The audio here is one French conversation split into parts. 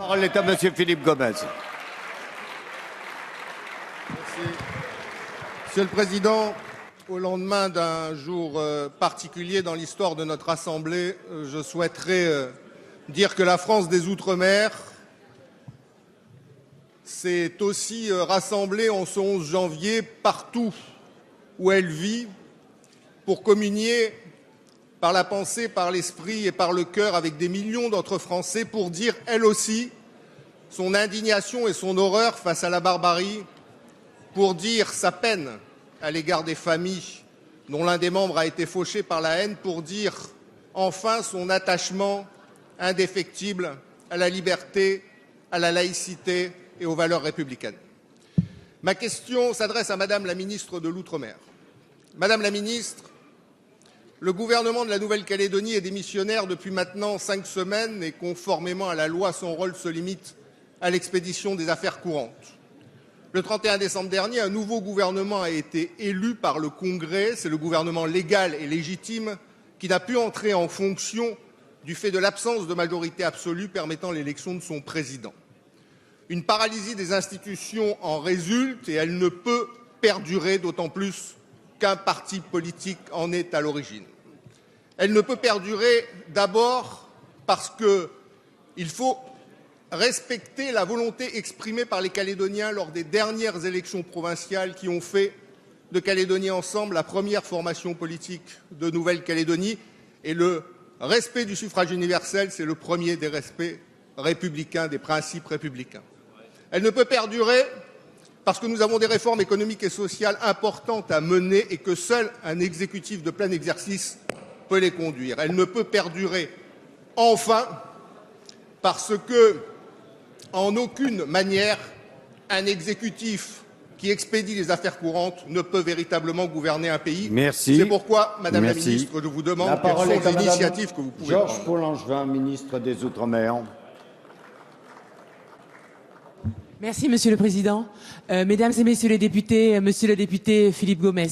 La parole est à Monsieur Philippe Gomez. Merci. Monsieur le Président, au lendemain d'un jour particulier dans l'histoire de notre Assemblée, je souhaiterais dire que la France des Outre-mer s'est aussi rassemblée en ce 11 janvier partout où elle vit pour communier par la pensée, par l'esprit et par le cœur avec des millions d'autres Français pour dire, elle aussi, son indignation et son horreur face à la barbarie, pour dire sa peine à l'égard des familles dont l'un des membres a été fauché par la haine, pour dire enfin son attachement indéfectible à la liberté, à la laïcité et aux valeurs républicaines. Ma question s'adresse à Madame la ministre de l'Outre-mer. Madame la ministre, le gouvernement de la Nouvelle-Calédonie est démissionnaire depuis maintenant 5 semaines et conformément à la loi, son rôle se limite à l'expédition des affaires courantes. Le 31 décembre dernier, un nouveau gouvernement a été élu par le Congrès. C'est le gouvernement légal et légitime qui n'a pu entrer en fonction du fait de l'absence de majorité absolue permettant l'élection de son président. Une paralysie des institutions en résulte et elle ne peut perdurer, d'autant plus qu'un parti politique en est à l'origine. Elle ne peut perdurer d'abord parce qu'il faut respecter la volonté exprimée par les Calédoniens lors des dernières élections provinciales qui ont fait de Calédonie Ensemble la première formation politique de Nouvelle-Calédonie. Et le respect du suffrage universel, c'est le premier des respects républicains, des principes républicains. Elle ne peut perdurer parce que nous avons des réformes économiques et sociales importantes à mener et que seul un exécutif de plein exercice peut les conduire. Elle ne peut perdurer, enfin, parce que, en aucune manière, un exécutif qui expédie les affaires courantes ne peut véritablement gouverner un pays. Merci. C'est pourquoi, Madame la ministre, je vous demande quelles sont les initiatives que vous pouvez prendre. Georges Paul-Langevin, ministre des Outre-mer. Merci, Monsieur le Président. Mesdames et Messieurs les députés, Monsieur le député Philippe Gomez,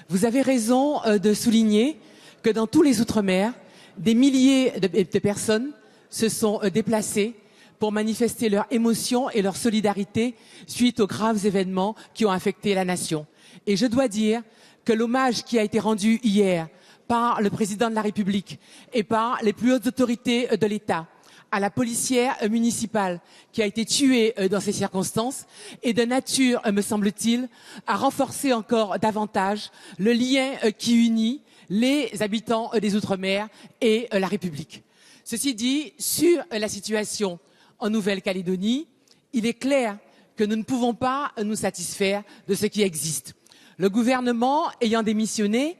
vous avez raison de souligner que dans tous les Outre-mer, des milliers de personnes se sont déplacées pour manifester leur émotion et leur solidarité suite aux graves événements qui ont affecté la nation. Et je dois dire que l'hommage qui a été rendu hier par le Président de la République et par les plus hautes autorités de l'État à la policière municipale qui a été tuée dans ces circonstances est de nature, me semble-t-il, à renforcer encore davantage le lien qui unit les habitants des Outre-mer et la République. Ceci dit, sur la situation en Nouvelle-Calédonie, il est clair que nous ne pouvons pas nous satisfaire de ce qui existe. Le gouvernement ayant démissionné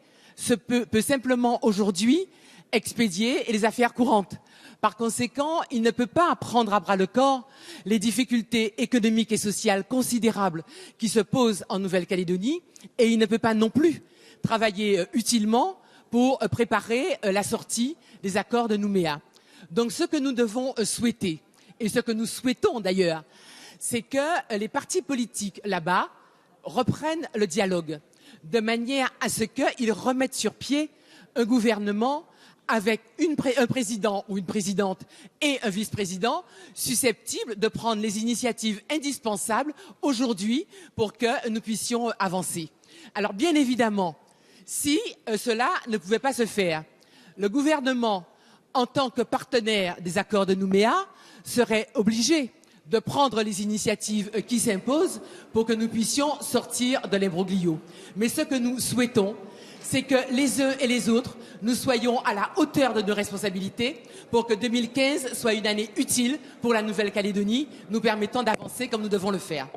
peut simplement aujourd'hui expédier les affaires courantes. Par conséquent, il ne peut pas prendre à bras le corps les difficultés économiques et sociales considérables qui se posent en Nouvelle-Calédonie et il ne peut pas non plus travailler utilement pour préparer la sortie des accords de Nouméa. Donc ce que nous devons souhaiter, et ce que nous souhaitons d'ailleurs, c'est que les partis politiques là-bas reprennent le dialogue de manière à ce qu'ils remettent sur pied un gouvernement avec un président ou une présidente et un vice-président susceptibles de prendre les initiatives indispensables aujourd'hui pour que nous puissions avancer. Alors bien évidemment, si cela ne pouvait pas se faire, le gouvernement, en tant que partenaire des accords de Nouméa, serait obligé de prendre les initiatives qui s'imposent pour que nous puissions sortir de l'imbroglio. Mais ce que nous souhaitons, c'est que les uns et les autres, nous soyons à la hauteur de nos responsabilités pour que 2015 soit une année utile pour la Nouvelle-Calédonie, nous permettant d'avancer comme nous devons le faire.